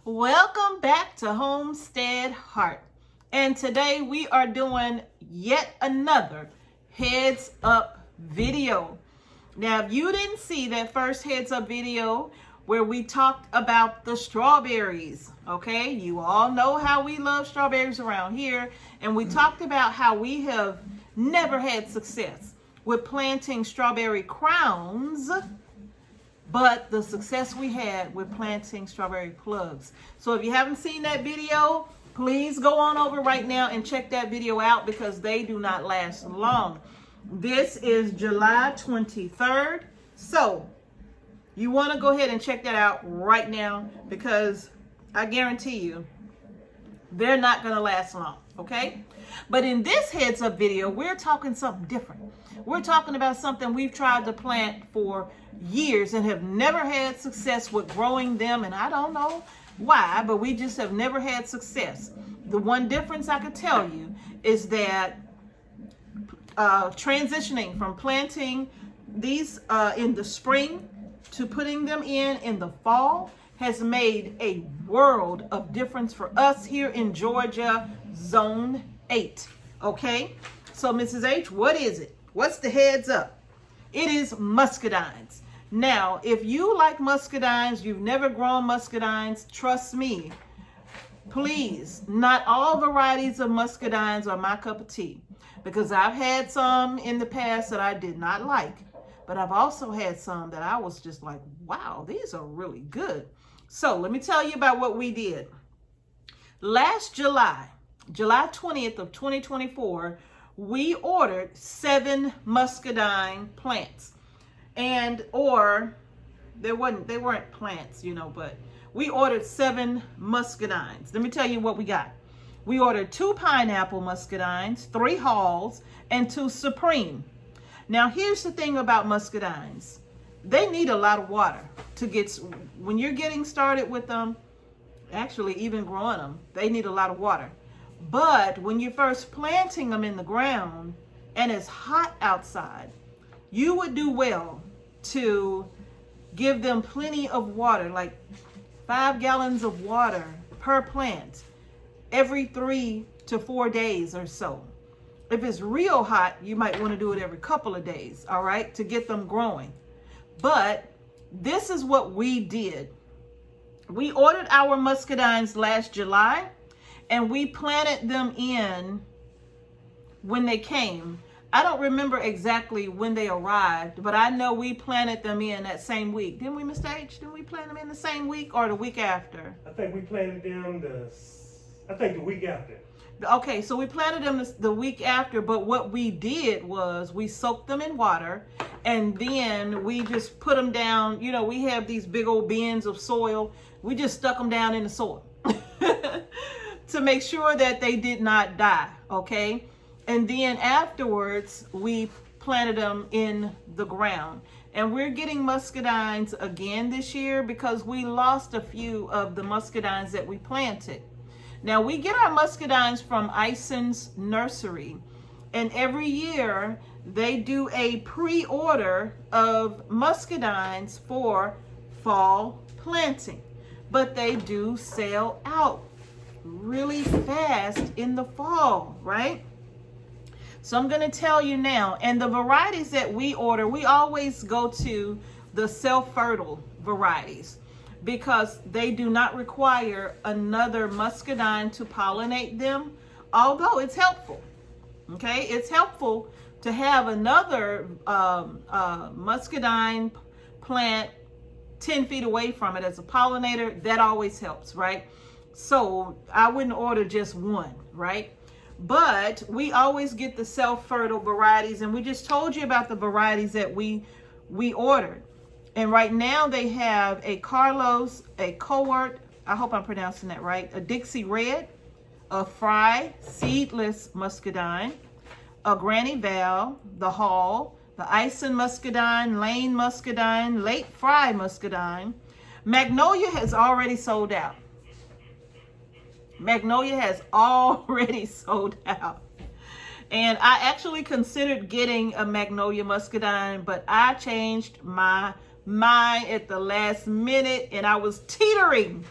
Welcome back to Homestead Heart. And today we are doing yet another heads up video. Now, if you didn't see that first heads up video where we talked about the strawberries, okay, you all know how we love strawberries around here. And we talked about how we have never had success with planting strawberry crowns, but the success we had with planting strawberry plugs. So if you haven't seen that video, please go on over right now and check that video out because they do not last long. This is July 23rd. So you want to go ahead and check that out right now because I guarantee you they're not going to last long, okay? But in this heads up video, we're talking something different. We're talking about something we've tried to plant for years and have never had success with growing them, and I don't know why, but we just have never had success. The one difference I could tell you is that transitioning from planting these in the spring to putting them in the fall has made a world of difference for us here in Georgia, Zone 8. Okay, so Mrs. H, what is it? What's the heads up? It is muscadines. Now, if you like muscadines, you've never grown muscadines, trust me, please, not all varieties of muscadines are my cup of tea, because I've had some in the past that I did not like, but I've also had some that I was just like, wow, these are really good. So let me tell you about what we did. Last July 20th of 2024, we ordered 7 muscadine plants. They weren't plants, but we ordered 7 muscadines. Let me tell you what we got. We ordered 2 pineapple muscadines, 3 halls, and 2 supreme. Now, here's the thing about muscadines. They need a lot of water when you're getting started with them, actually even growing them, they need a lot of water. But when you're first planting them in the ground and it's hot outside, you would do well to give them plenty of water, like 5 gallons of water per plant every 3 to 4 days or so. If it's real hot, you might want to do it every couple of days, all right, to get them growing. But this is what we did. We ordered our muscadines last July, and we planted them in when they came. I don't remember exactly when they arrived, but I know we planted them in that same week. Didn't we, Mr. H? Didn't we plant them in the same week or the week after? I think we planted them the week after. Okay, so we planted them the week after, but what we did was we soaked them in water, and then we just put them down. We have these big old bins of soil. We just stuck them down in the soil to make sure that they did not die, okay? And then afterwards, we planted them in the ground. And we're getting muscadines again this year because we lost a few of the muscadines that we planted. Now, we get our muscadines from Ison's Nursery, and every year they do a pre-order of muscadines for fall planting, but they do sell out really fast in the fall, right? So I'm going to tell you now, and the varieties that we order, we always go to the self-fertile varieties because they do not require another muscadine to pollinate them, although it's helpful. Okay, it's helpful to have another muscadine plant 10 feet away from it as a pollinator. That always helps, right? So I wouldn't order just one, right? But we always get the self-fertile varieties, and we just told you about the varieties that we ordered. And right now they have a Carlos, a Cowart, I hope I'm pronouncing that right, a Dixie Red, a Fry seedless muscadine, a Granny Val, the Hall, the Ison muscadine, Lane muscadine, Late Fry muscadine. Magnolia has already sold out. Magnolia has already sold out. And I actually considered getting a Magnolia muscadine, but I changed my mind at the last minute, and I was teetering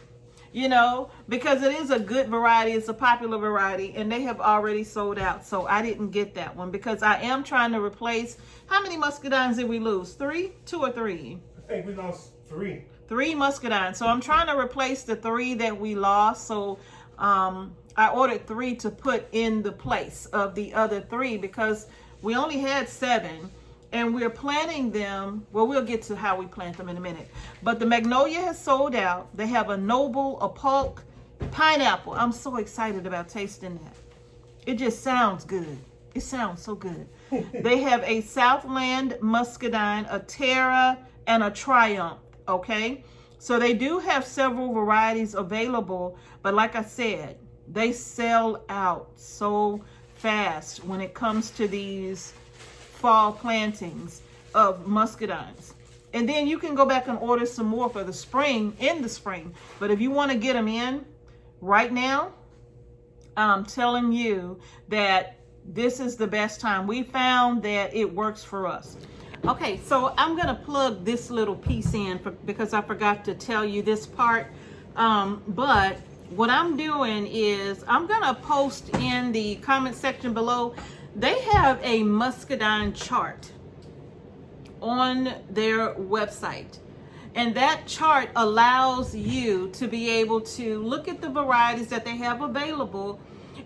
you know, because it is a good variety. It's a popular variety, and they have already sold out. So I didn't get that one because I am trying to replace. How many muscadines did we lose? 3? 2 or 3? I think we lost 3. 3 muscadines. So I'm trying to replace the 3 that we lost. So I ordered 3 to put in the place of the other 3 because we only had 7. And we're planting them. Well, we'll get to how we plant them in a minute. But the magnolia has sold out. They have a noble, a polk, pineapple. I'm so excited about tasting that. It just sounds good. It sounds so good. They have a Southland muscadine, a Terra, and a Triumph. Okay? So they do have several varieties available. But like I said, they sell out so fast when it comes to these fall plantings of muscadines. And then you can go back and order some more for the spring, in the spring. But if you want to get them in right now, I'm telling you that this is the best time. We found that it works for us. Okay, so I'm going to plug this little piece in because I forgot to tell you this part. But what I'm doing is I'm going to post in the comment section below. They have a muscadine chart on their website, and that chart allows you to be able to look at the varieties that they have available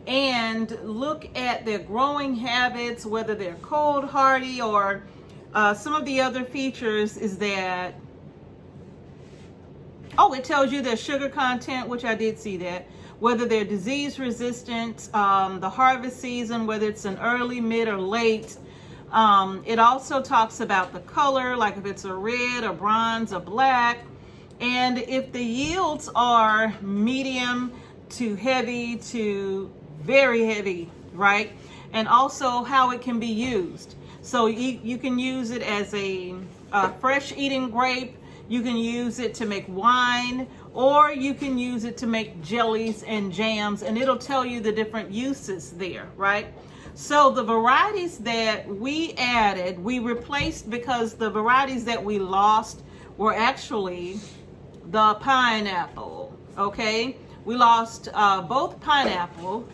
and look at their growing habits, whether they're cold hardy or some of the other features is that, it tells you their sugar content, which I did see that, whether they're disease resistant, the harvest season, whether it's an early, mid, or late. It also talks about the color, like if it's a red, or bronze, or black, and if the yields are medium to heavy to very heavy, right? And also how it can be used. So you can use it as a fresh eating grape. You can use it to make wine, or you can use it to make jellies and jams, and it'll tell you the different uses there, right? So the varieties that we added, we replaced because the varieties that we lost were actually the pineapple, okay? We lost both pineapple.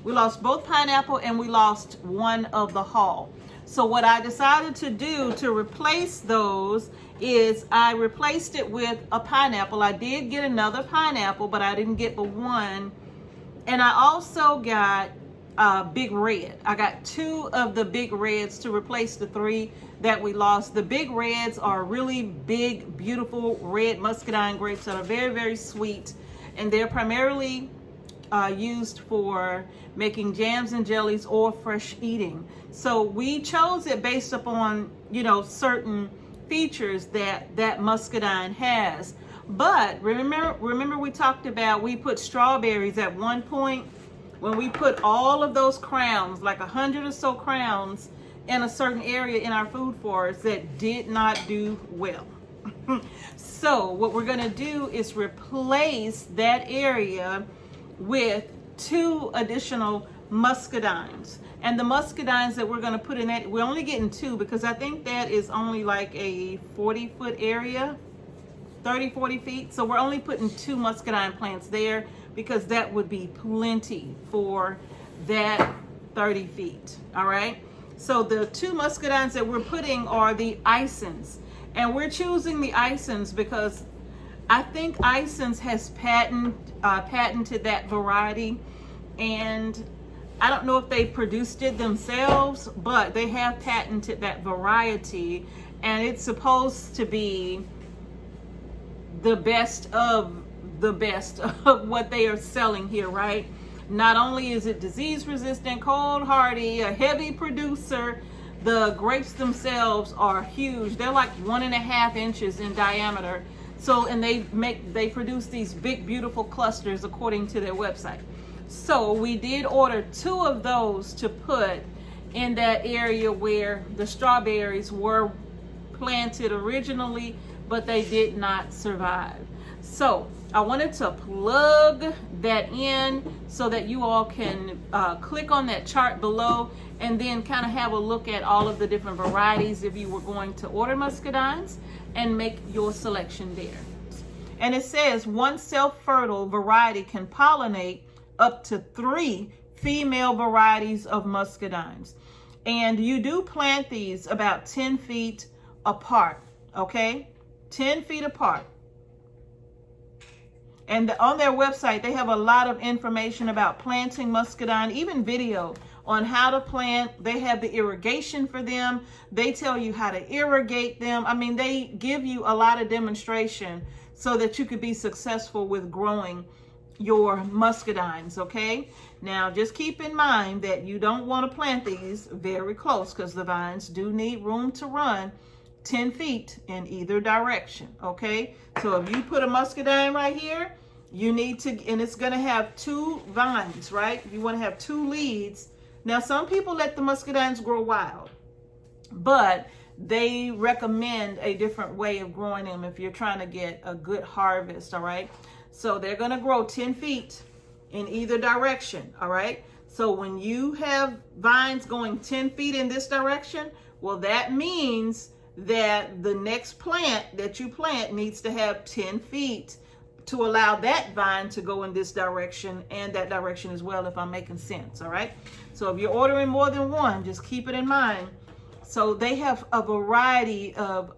We lost both pineapple, and we lost one of the hull. So what I decided to do to replace those is I replaced it with a pineapple. I did get another pineapple, but I didn't get the one. And I also got big red. I got 2 of the big reds to replace the 3 that we lost. The big reds are really big, beautiful red muscadine grapes that are very, very sweet. And they're primarily used for making jams and jellies or fresh eating. So we chose it based upon, certain features that muscadine has. But remember we talked about, we put strawberries at one point when we put all of those crowns, like 100 or so crowns in a certain area in our food forest that did not do well. So what we're going to do is replace that area with 2 additional muscadines. And the muscadines that we're going to put in that, we're only getting 2 because I think that is only like a 40-foot area, 30-40 feet. So we're only putting 2 muscadine plants there because that would be plenty for that 30 feet. All right. So the 2 muscadines that we're putting are the Isons. And we're choosing the Isons because I think Isons has patented that variety. And I don't know if they produced it themselves, but they have patented that variety, and it's supposed to be the best of what they are selling here, right? Not only is it disease resistant, cold hardy, a heavy producer, the grapes themselves are huge. They're like 1.5 inches in diameter. So, and they produce these big, beautiful clusters according to their website. So we did order 2 of those to put in that area where the strawberries were planted originally, but they did not survive. So I wanted to plug that in so that you all can click on that chart below and then kind of have a look at all of the different varieties if you were going to order muscadines and make your selection there. And it says one self-fertile variety can pollinate up to 3 female varieties of muscadines. And you do plant these about 10 feet apart, okay? 10 feet apart. And on their website, they have a lot of information about planting muscadine, even video on how to plant. They have the irrigation for them. They tell you how to irrigate them. I mean, they give you a lot of demonstration so that you could be successful with growing your muscadines, okay? Now, just keep in mind that you don't want to plant these very close because the vines do need room to run 10 feet in either direction, okay? So if you put a muscadine right here, you need to, and it's going to have 2 vines, right? You want to have 2 leads. Now, some people let the muscadines grow wild, but they recommend a different way of growing them if you're trying to get a good harvest, all right? So they're going to grow 10 feet in either direction, all right? So when you have vines going 10 feet in this direction, well, that means that the next plant that you plant needs to have 10 feet to allow that vine to go in this direction and that direction as well, if I'm making sense, all right? So if you're ordering more than one, just keep it in mind. So they have a variety of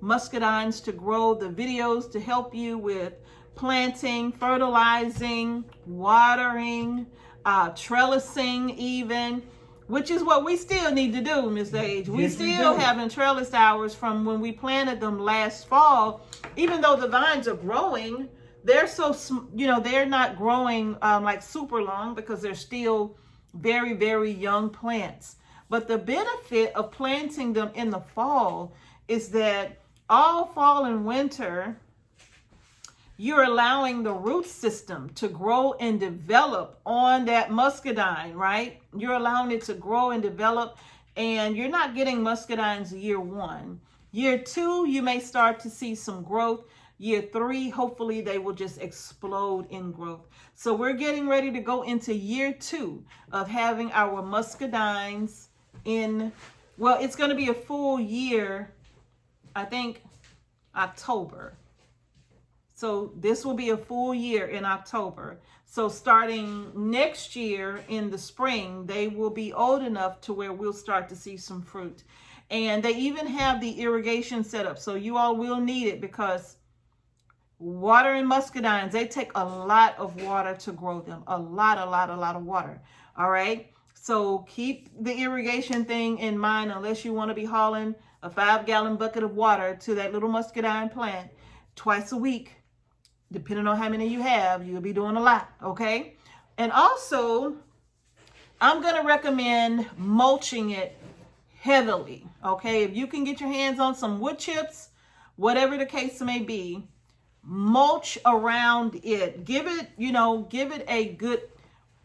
muscadines to grow, the videos to help you with planting, fertilizing, watering, trellising even, which is what we still need to do, Miss Age. We still having trellis hours from when we planted them last fall. Even though the vines are growing, they're so, they're not growing like super long because they're still very, very young plants. But the benefit of planting them in the fall is that all fall and winter, you're allowing the root system to grow and develop on that muscadine, right? You're allowing it to grow and develop, and you're not getting muscadines year 1. Year 2, you may start to see some growth. Year 3, hopefully they will just explode in growth. So we're getting ready to go into year 2 of having our muscadines in, well, it's going to be a full year, I think October. So this will be a full year in October. So starting next year in the spring, they will be old enough to where we'll start to see some fruit. And they even have the irrigation set up. So you all will need it because watering muscadines, they take a lot of water to grow them. A lot of water. All right. So keep the irrigation thing in mind unless you want to be hauling a 5-gallon bucket of water to that little muscadine plant twice a week. Depending on how many you have, you'll be doing a lot, okay? And also, I'm going to recommend mulching it heavily, okay? If you can get your hands on some wood chips, whatever the case may be, mulch around it. Give it, give it a good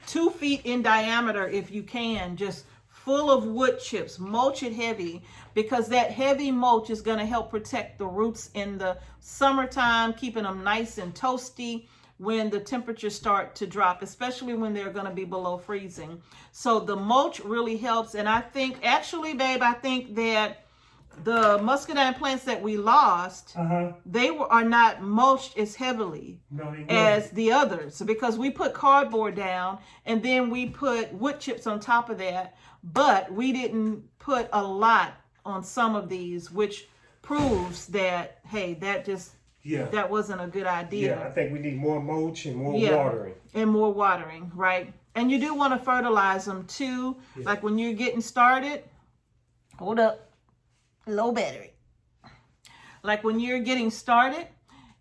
2 feet in diameter if you can, just full of wood chips. Mulch it heavy because that heavy mulch is going to help protect the roots in the summertime, keeping them nice and toasty when the temperatures start to drop, especially when they're going to be below freezing. So the mulch really helps. And I think, actually, babe, I think that the muscadine plants that we lost, they are not mulched as heavily as the others because we put cardboard down and then we put wood chips on top of that, but we didn't put a lot on some of these, which proves that, hey, that wasn't a good idea. Yeah, I think we need more mulch and more watering. And more watering, right? And you do want to fertilize them too. Yeah. Like when you're getting started, hold up. Low battery. Like when you're getting started,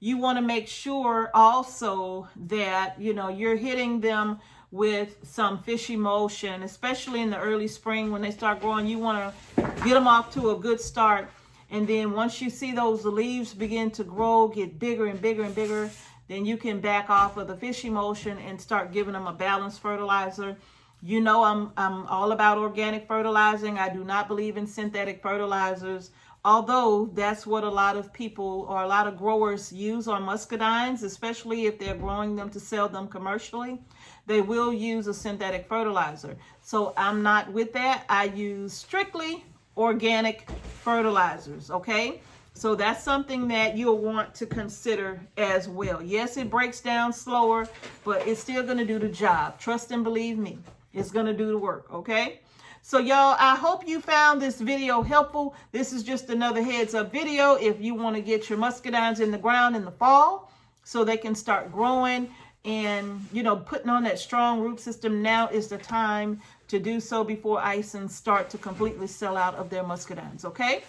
you want to make sure also that, you're hitting them with some fish emulsion, especially in the early spring when they start growing. You want to get them off to a good start. And then once you see those leaves begin to grow, get bigger and bigger and bigger, then you can back off of the fish emulsion and start giving them a balanced fertilizer. I'm all about organic fertilizing. I do not believe in synthetic fertilizers, although that's what a lot of people or a lot of growers use on muscadines, especially if they're growing them to sell them commercially. They will use a synthetic fertilizer. So I'm not with that. I use strictly organic fertilizers, okay? So that's something that you'll want to consider as well. Yes, it breaks down slower, but it's still going to do the job. Trust and believe me, it's going to do the work, okay? So y'all, I hope you found this video helpful. This is just another heads up video if you want to get your muscadines in the ground in the fall so they can start growing and, you know, putting on that strong root system. Now is the time to do so before Isons start to completely sell out of their muscadines, okay?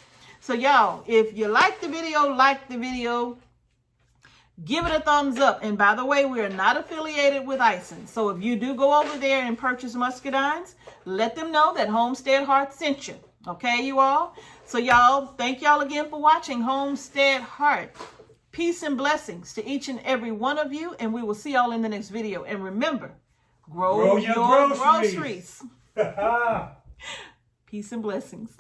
So y'all, if you like the video, give it a thumbs up. And by the way, we are not affiliated with Isons. So if you do go over there and purchase muscadines, let them know that Homestead Heart sent you. Okay, you all? So y'all, thank y'all again for watching Homestead Heart. Peace and blessings to each and every one of you. And we will see y'all in the next video. And remember, grow your groceries. Peace and blessings.